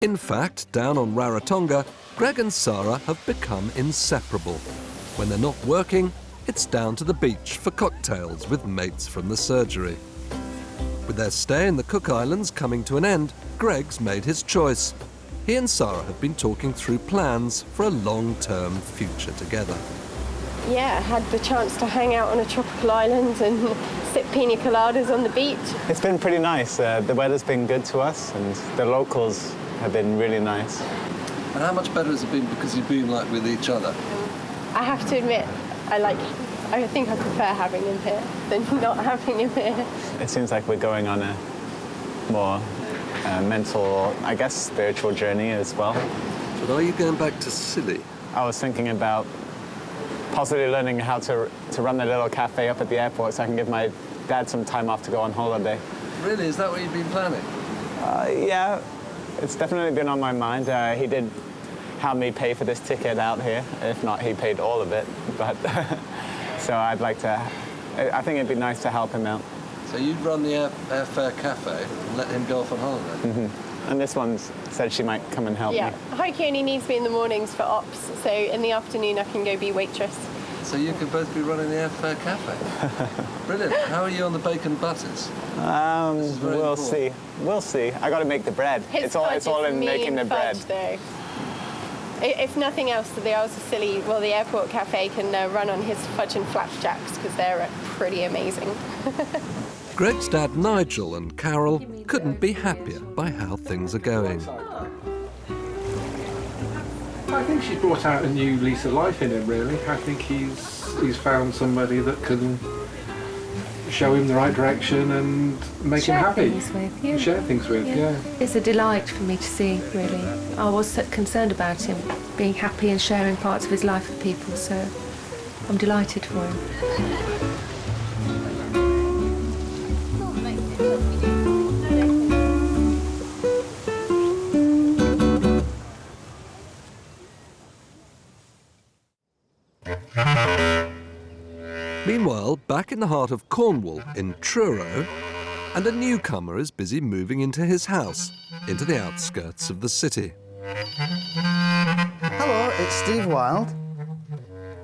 In fact, down on Rarotonga, Greg and Sarah have become inseparable. When they're not working, it's down to the beach for cocktails with mates from the surgery. With their stay in the Cook Islands coming to an end, Greg's made his choice. He and Sarah have been talking through plans for a long-term future together. Yeah, I had the chance to hang out on a tropical island and sip pina coladas on the beach. It's been pretty nice. The weather's been good to us and the locals have been really nice. And how much better has it been because you've been like with each other? I have to admit, I think I prefer having him here than not having him here. It seems like we're going on a more mental, I guess, spiritual journey as well. But are you going back to Scilly? I was thinking about possibly learning how to run a little cafe up at the airport so I can give my dad some time off to go on holiday. Really? Is that what you've been planning? Yeah, it's definitely been on my mind. He did help me pay for this ticket out here. If not, he paid all of it. But so I'd like to, I think it'd be nice to help him out. So you'd run the airfare cafe and let him go off on holiday? Mm-hmm. And this one said she might come and help me. Yeah, Heike only needs me in the mornings for ops, so in the afternoon I can go be waitress. So you could both be running the airfare cafe? Brilliant. How are you on the bacon butters? We'll see. We'll see. I got to make the bread. It's all in making the bread. Though. If nothing else, the Isles of Scilly, well, the airport cafe can run on his fudge and flapjacks because they're pretty amazing. Greg's dad, Nigel, and Carol couldn't be happier by how things are going. I think she's brought out a new lease of life in him, really. I think he's found somebody that can show him the right direction and make him happy. Share things with, yeah. It's a delight for me to see, really. I was so concerned about him being happy and sharing parts of his life with people, so I'm delighted for him. Meanwhile, back in the heart of Cornwall, in Truro, and a newcomer is busy moving into his house, into the outskirts of the city. Hello, it's Steve Wilde.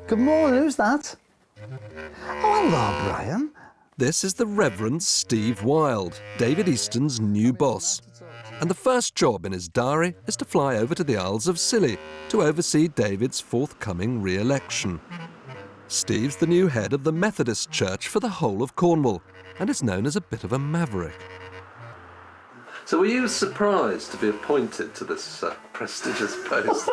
Good morning, who's that? Oh, hello, Brian. This is the Reverend Steve Wilde, David Easton's new boss. And the first job in his diary is to fly over to the Isles of Scilly to oversee David's forthcoming re-election. Steve's the new head of the Methodist Church for the whole of Cornwall and is known as a bit of a maverick. So were you surprised to be appointed to this prestigious post?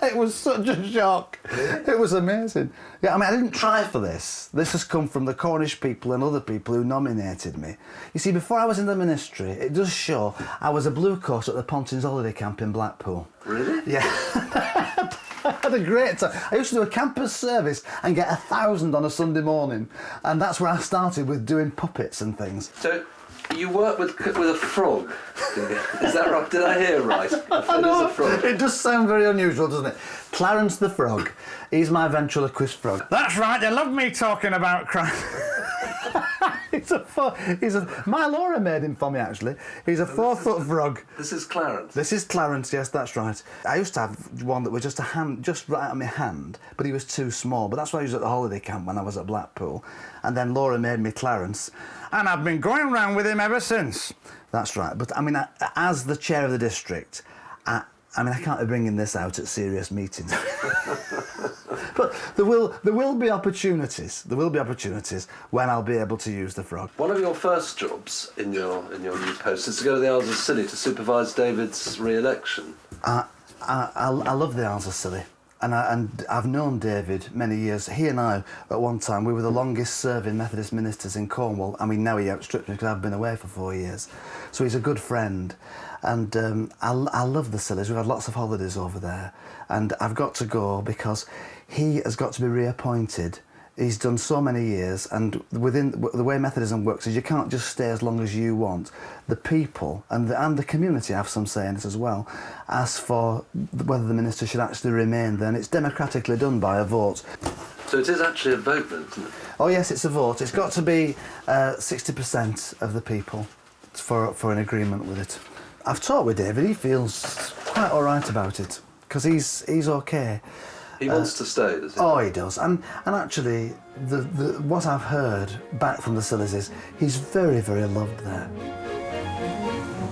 It was such a shock. It was amazing. Yeah, I mean, I didn't try for this. This has come from the Cornish people and other people who nominated me. You see, before I was in the ministry, it does show I was a blue coat at the Pontins holiday camp in Blackpool. Really? Yeah. I had a great time. I used to do a campus service and get 1,000 on a Sunday morning, and that's where I started with doing puppets and things. So you work with a frog? Is that right? Did I hear right? I know. It does sound very unusual, doesn't it? Clarence the frog. He's my ventriloquist frog. That's right. You love me talking about crime. My Laura made him for me, actually. He's a 4-foot frog. This is Clarence? This is Clarence, yes, that's right. I used to have one that was just a hand, just right on my hand, but he was too small. But that's why I used at the holiday camp when I was at Blackpool. And then Laura made me Clarence. And I've been going around with him ever since. That's right. But, I mean, as the chair of the district, I can't be bringing this out at serious meetings. But there will be opportunities. There will be opportunities when I'll be able to use the frog. One of your first jobs in your new post is to go to the Isles of Scilly to supervise David's re-election. I love the Isles of Scilly. And I've known David many years. He and I, at one time, we were the longest serving Methodist ministers in Cornwall. I mean, now he outstripped me because I've been away for 4 years. So he's a good friend. And I love the Scillies. We've had lots of holidays over there. And I've got to go because he has got to be reappointed. He's done so many years, and within the way Methodism works is you can't just stay as long as you want. The people and the community have some say in this as well. As for whether the minister should actually remain, then it's democratically done by a vote. So it is actually a vote, then, isn't it? Oh yes, it's a vote. It's got to be 60% of the people for an agreement with it. I've talked with David. He feels quite all right about it because he's okay. He wants to stay, does he? Oh, he does. And actually, what I've heard back from the Sillies is he's very, very loved there.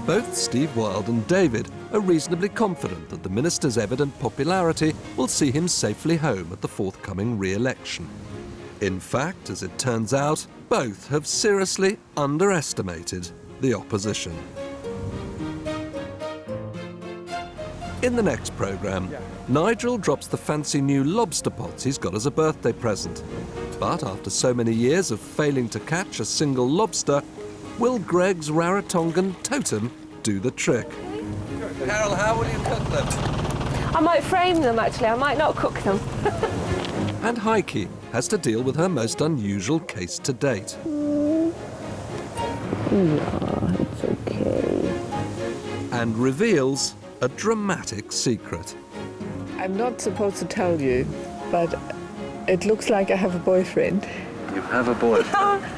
Both Steve Wilde and David are reasonably confident that the minister's evident popularity will see him safely home at the forthcoming re-election. In fact, as it turns out, both have seriously underestimated the opposition. In the next programme, Nigel drops the fancy new lobster pots he's got as a birthday present. But after so many years of failing to catch a single lobster, will Greg's Rarotongan totem do the trick? Carol, how will you cook them? I might frame them, actually. I might not cook them. And Heike has to deal with her most unusual case to date. Yeah, it's okay. And reveals a dramatic secret. I'm not supposed to tell you, but it looks like I have a boyfriend. You have a boyfriend?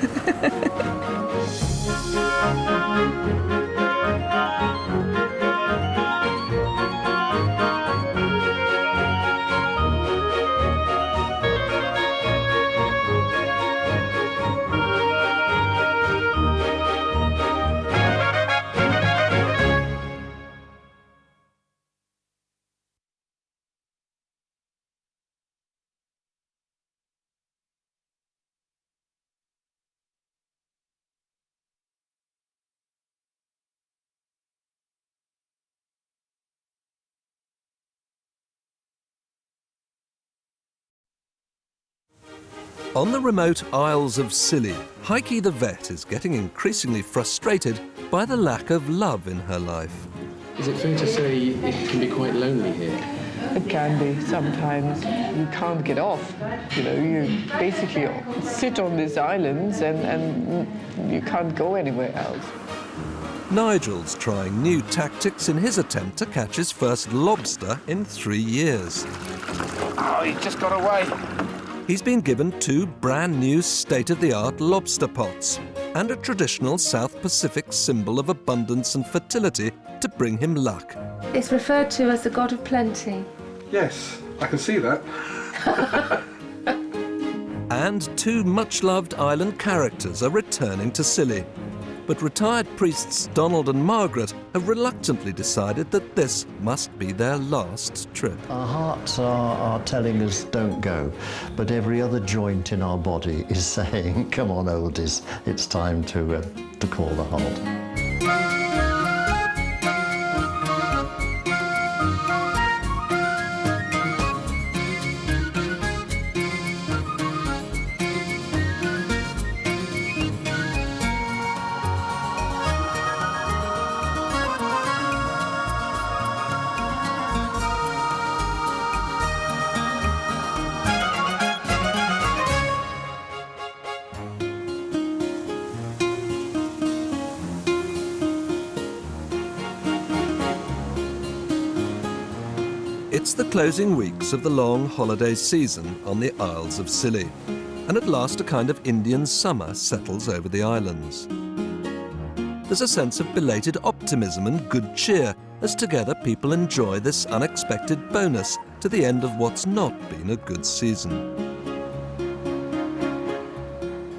On the remote Isles of Scilly, Heike the vet is getting increasingly frustrated by the lack of love in her life. Is it fair to say it can be quite lonely here? It can be sometimes. You can't get off. You know, you basically sit on these islands and you can't go anywhere else. Nigel's trying new tactics in his attempt to catch his first lobster in 3 years. Oh, he just got away. He's been given 2 brand new state-of-the-art lobster pots and a traditional South Pacific symbol of abundance and fertility to bring him luck. It's referred to as the god of plenty. Yes, I can see that. And 2 much-loved island characters are returning to Scilly. But retired priests Donald and Margaret have reluctantly decided that this must be their last trip. Our hearts are telling us don't go, but every other joint in our body is saying, come on, oldies, it's time to call the halt. It's the closing weeks of the long holiday season on the Isles of Scilly, and at last a kind of Indian summer settles over the islands. There's a sense of belated optimism and good cheer as together people enjoy this unexpected bonus to the end of what's not been a good season.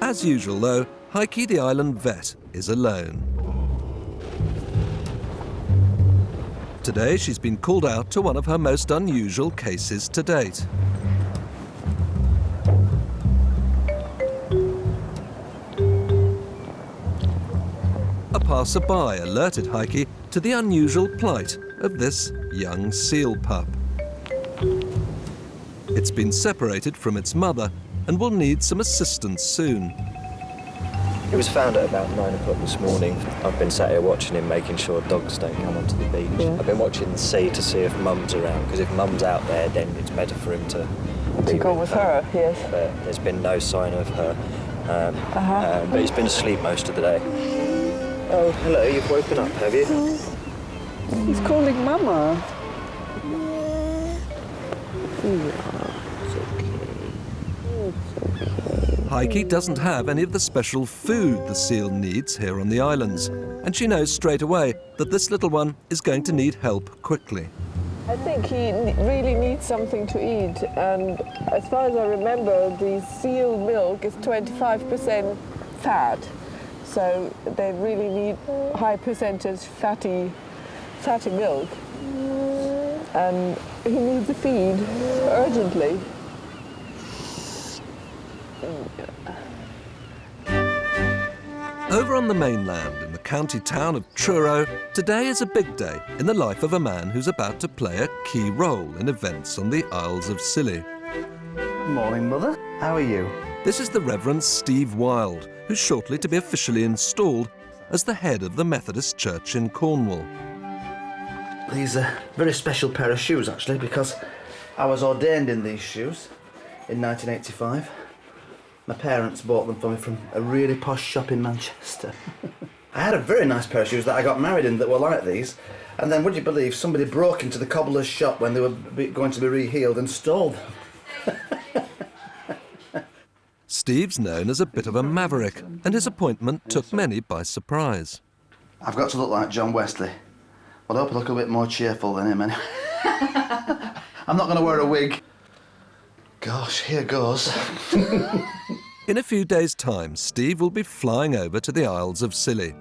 As usual though, Heike the island vet is alone. Today, she's been called out to one of her most unusual cases to date. A passerby alerted Heike to the unusual plight of this young seal pup. It's been separated from its mother and will need some assistance soon. It was found at about 9 o'clock this morning. I've been sat here watching him, making sure dogs don't come onto the beach. Yeah. I've been watching the sea to see if Mum's around, because if Mum's out there, then it's better for him to go with her. Yes. But there's been no sign of her. But he's been asleep most of the day. Oh, hello, you've woken up, have you? He's calling Mama. Heike doesn't have any of the special food the seal needs here on the islands, and she knows straight away that this little one is going to need help quickly. I think he really needs something to eat, and as far as I remember, the seal milk is 25% fat, so they really need high percentage fatty milk, and he needs a feed urgently. Over on the mainland, in the county town of Truro, today is a big day in the life of a man who's about to play a key role in events on the Isles of Scilly. Morning, Mother. How are you? This is the Reverend Steve Wilde, who's shortly to be officially installed as the head of the Methodist Church in Cornwall. These are a very special pair of shoes, actually, because I was ordained in these shoes in 1985. My parents bought them for me from a really posh shop in Manchester. I had a very nice pair of shoes that I got married in that were like these, and then, would you believe, somebody broke into the cobbler's shop when they were going to be rehealed and stole them. Steve's known as a bit of a maverick, and his appointment took many by surprise. I've got to look like John Wesley. Well, I hope I look a bit more cheerful than him, anyway. I'm not going to wear a wig. Gosh, here goes. In a few days' time, Steve will be flying over to the Isles of Scilly.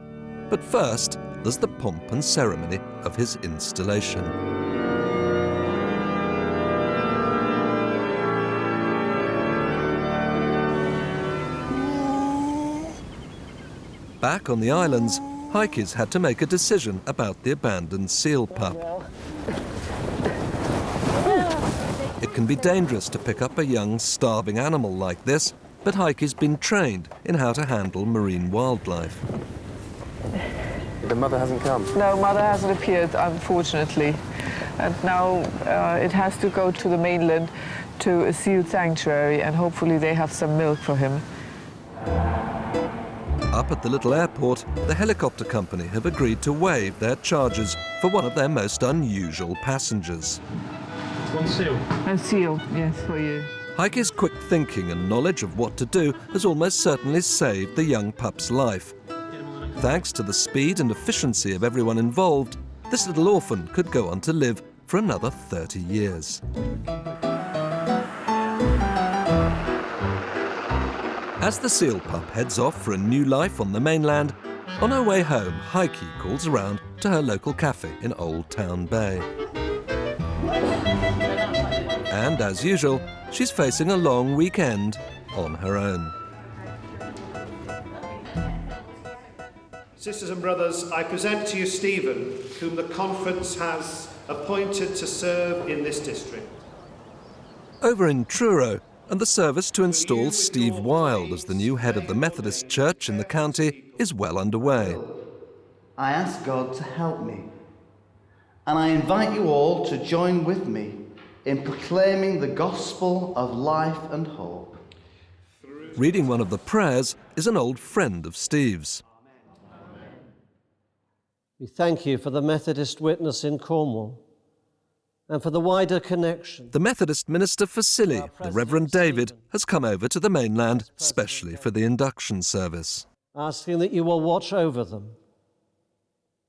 But first, there's the pomp and ceremony of his installation. Back on the islands, Heike's had to make a decision about the abandoned seal pup. It can be dangerous to pick up a young, starving animal like this, but Heike's been trained in how to handle marine wildlife. The mother hasn't come? No, mother hasn't appeared, unfortunately. And now it has to go to the mainland to a seal sanctuary, and hopefully they have some milk for him. Up at the little airport, the helicopter company have agreed to waive their charges for one of their most unusual passengers. One seal. A seal, yes, for you. Heike's quick thinking and knowledge of what to do has almost certainly saved the young pup's life. Thanks to the speed and efficiency of everyone involved, this little orphan could go on to live for another 30 years. As the seal pup heads off for a new life on the mainland, on her way home, Heike calls around to her local cafe in Old Town Bay. And as usual, she's facing a long weekend on her own. Sisters and brothers, I present to you Stephen, whom the conference has appointed to serve in this district. Over in Truro, and the service to install Steve Wilde as the new head of the Methodist Church in the county is well underway. I ask God to help me, and I invite you all to join with me in proclaiming the gospel of life and hope. Reading one of the prayers is an old friend of Steve's. We thank you for the Methodist witness in Cornwall and for the wider connection. The Methodist minister for Scilly, the Reverend David, has come over to the mainland specially for the induction service. Asking that you will watch over them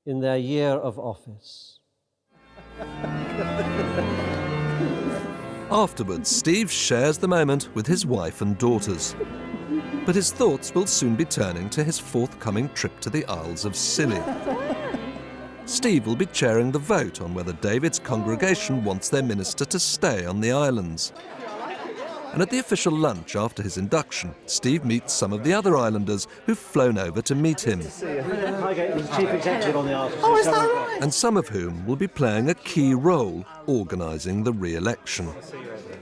in their year of office. Afterwards, Steve shares the moment with his wife and daughters. But his thoughts will soon be turning to his forthcoming trip to the Isles of Scilly. Steve will be chairing the vote on whether David's congregation wants their minister to stay on the islands. And at the official lunch after his induction, Steve meets some of the other islanders who've flown over to meet him. Chief Executive on the Isles. Oh, is that right? And some of whom will be playing a key role organising the re-election.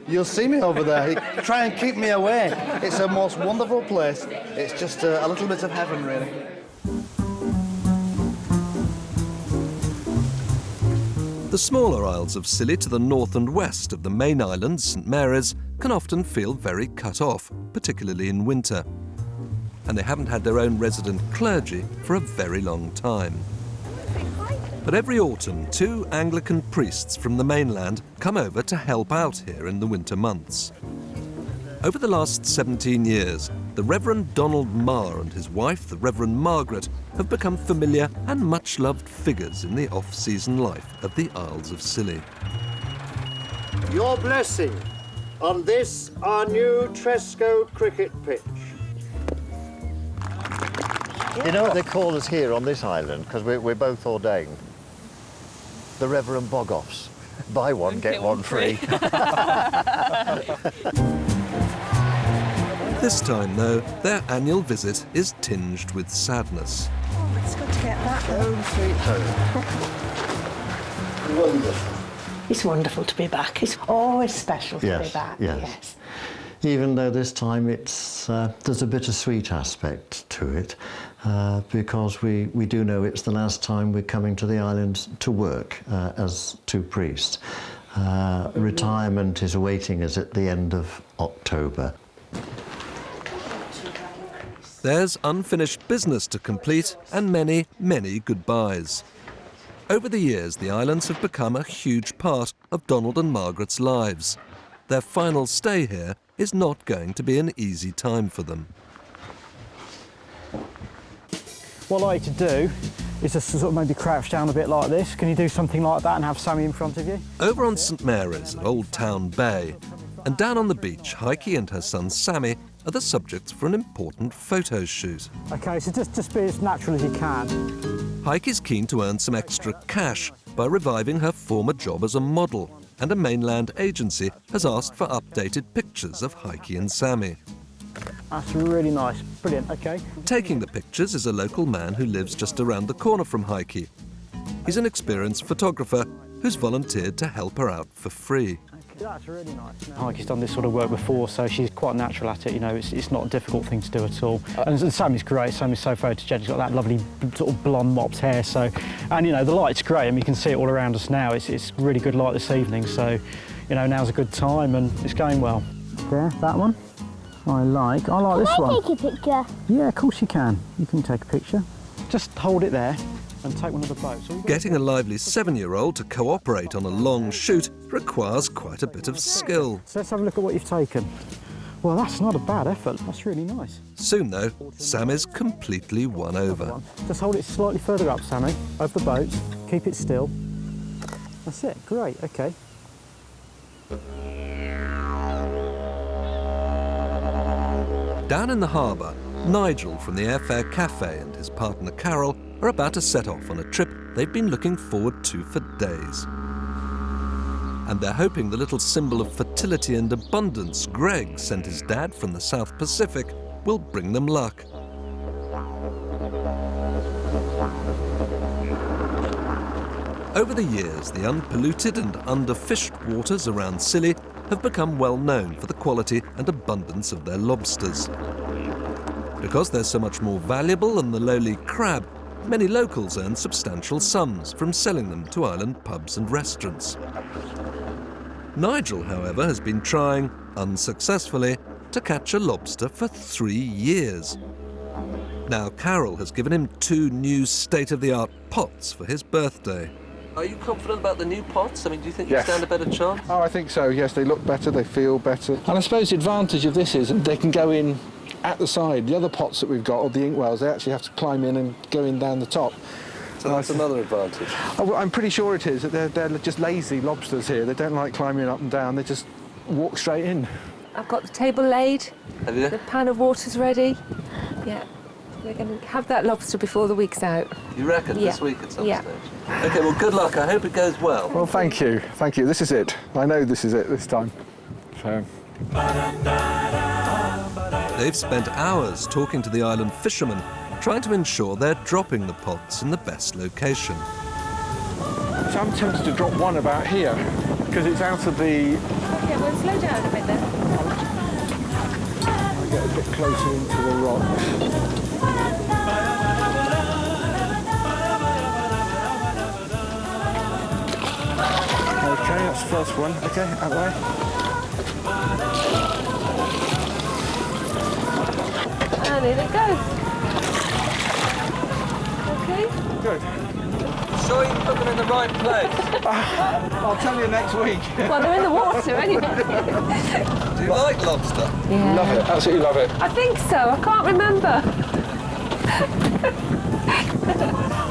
You'll see me over there. Try and keep me away. It's a most wonderful place. It's just a little bit of heaven, really. The smaller Isles of Scilly to the north and west of the main island, St Mary's, can often feel very cut off, particularly in winter. And they haven't had their own resident clergy for a very long time. But every autumn, 2 Anglican priests from the mainland come over to help out here in the winter months. Over the last 17 years, the Reverend Donald Marr and his wife, the Reverend Margaret, have become familiar and much-loved figures in the off-season life of the Isles of Scilly. Your blessing on this, our new Tresco cricket pitch. You know what they call us here on this island, because we're both ordained? The Reverend Bog-Offs. Buy one, get one free. This time, though, their annual visit is tinged with sadness. Oh, it's good to get back. Home sweet home. Wonderful. It's wonderful to be back. It's always special to be back. Yes. Even though this time it's there's a bittersweet aspect to it, because we do know it's the last time we're coming to the island to work as two priests. Retirement is awaiting us at the end of October. There's unfinished business to complete and many, many goodbyes. Over the years, the islands have become a huge part of Donald and Margaret's lives. Their final stay here is not going to be an easy time for them. What I like to do is just sort of maybe crouch down a bit like this. Can you do something like that and have Sammy in front of you? Over on St Mary's at Old Town Bay, and down on the beach, Heike and her son Sammy are the subjects for an important photo shoot. OK, so just be as natural as you can. Heike is keen to earn some extra cash by reviving her former job as a model, and a mainland agency has asked for updated pictures of Heike and Sammy. That's really nice. Brilliant, OK. Taking the pictures is a local man who lives just around the corner from Heike. He's an experienced photographer who's volunteered to help her out for free. That's really nice. Heike's done this sort of work before, so she's quite natural at it. You know, it's not a difficult thing to do at all. And Sammy's great. Sammy's so photogenic. She's got that lovely sort of blonde mopped hair. So, and you know, the light's great. I mean, you can see it all around us now. It's really good light this evening. So, you know, now's a good time, and it's going well. Yeah, that one. I like this one. Can I take a picture? Yeah, of course you can. You can take a picture. Just hold it there and take one of the boats. Getting a lively 7-year-old to cooperate on a long shoot requires quite a bit of skill. So let's have a look at what you've taken. Well, that's not a bad effort. That's really nice. Soon, though, Sam is completely won over. Just hold it slightly further up, Sammy, over the boat. Keep it still. That's it. Great. OK. Down in the harbour, Nigel from the Airfare Cafe and his partner Carol are about to set off on a trip they've been looking forward to for days. And they're hoping the little symbol of fertility and abundance Greg sent his dad from the South Pacific will bring them luck. Over the years, the unpolluted and underfished waters around Scilly have become well known for the quality and abundance of their lobsters. Because they're so much more valuable than the lowly crab, many locals earn substantial sums from selling them to island pubs and restaurants. Nigel, however, has been trying, unsuccessfully, to catch a lobster for 3 years. Now Carol has given him 2 new state-of-the-art pots for his birthday. Are you confident about the new pots? I mean, do you think you stand a better chance? Oh, I think so, yes. They look better, they feel better. And I suppose the advantage of this is they can go in at the side. The other pots that we've got, or the inkwells, they actually have to climb in and go in down the top. So that's another advantage. Oh, well, I'm pretty sure it is. That they're just lazy lobsters here. They don't like climbing up and down. They just walk straight in. I've got the table laid. Have you? The pan of water's ready. Yeah. We're going to have that lobster before the week's out. You reckon? This week at some stage? OK, well, good luck. I hope it goes well. Well, thank you. Thank you. This is it. I know this is it this time. So. They've spent hours talking to the island fishermen, trying to ensure they're dropping the pots in the best location. So I'm tempted to drop one about here, because it's out of the... OK, well, slow down a bit then. I'll get a bit closer into the rocks. OK, that's the first one. OK, out the way. And in it goes. OK. Good. sure you put them in the right place? I'll tell you next week. Well, they're in the water anyway. Do you like lobster? Yeah. Love it, absolutely love it. I think so. I can't remember.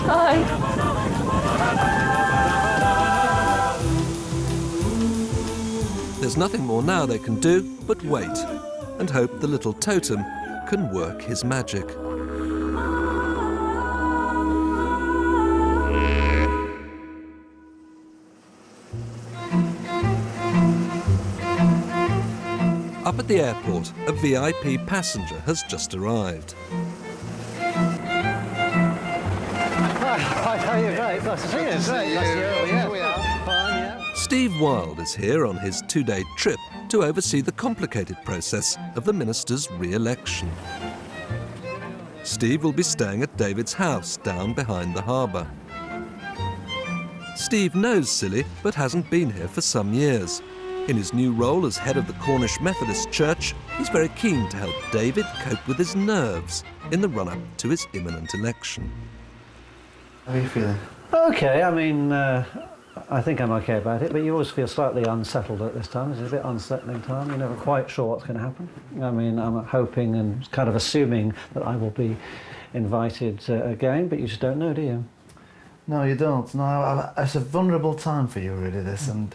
Hi. There's nothing more now they can do but wait and hope the little totem can work his magic. Up at the airport, a VIP passenger has just arrived. Hi, how are you? Great, nice to see you. Great, nice to see you. Yeah, we are. Fine, yeah. Steve Wilde is here on his 2-day trip to oversee the complicated process of the minister's re-election. Steve will be staying at David's house down behind the harbour. Steve knows Silly, but hasn't been here for some years. In his new role as head of the Cornish Methodist Church, he's very keen to help David cope with his nerves in the run-up to his imminent election. How are you feeling? Okay, I mean, I think I'm okay about it, but you always feel slightly unsettled at this time. It's a bit unsettling time. You're never quite sure what's going to happen. I mean, I'm hoping and kind of assuming that I will be invited again, but you just don't know, do you? No, you don't. No, it's a vulnerable time for you, really, this, and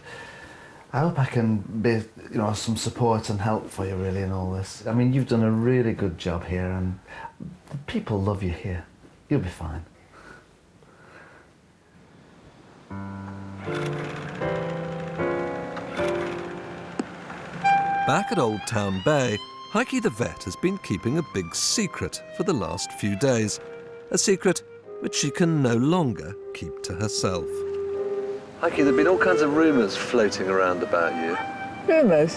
I hope I can be, you know, some support and help for you, really, in all this. I mean, you've done a really good job here, and people love you here. You'll be fine. Back at Old Town Bay, Heike the vet has been keeping a big secret for the last few days. A secret which she can no longer keep to herself. Heike, there have been all kinds of rumours floating around about you. Rumours?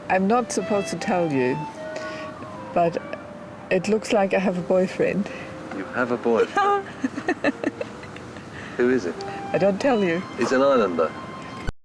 I'm not supposed to tell you, but it looks like I have a boyfriend. You have a boyfriend? Who is it? I don't tell you. He's an islander.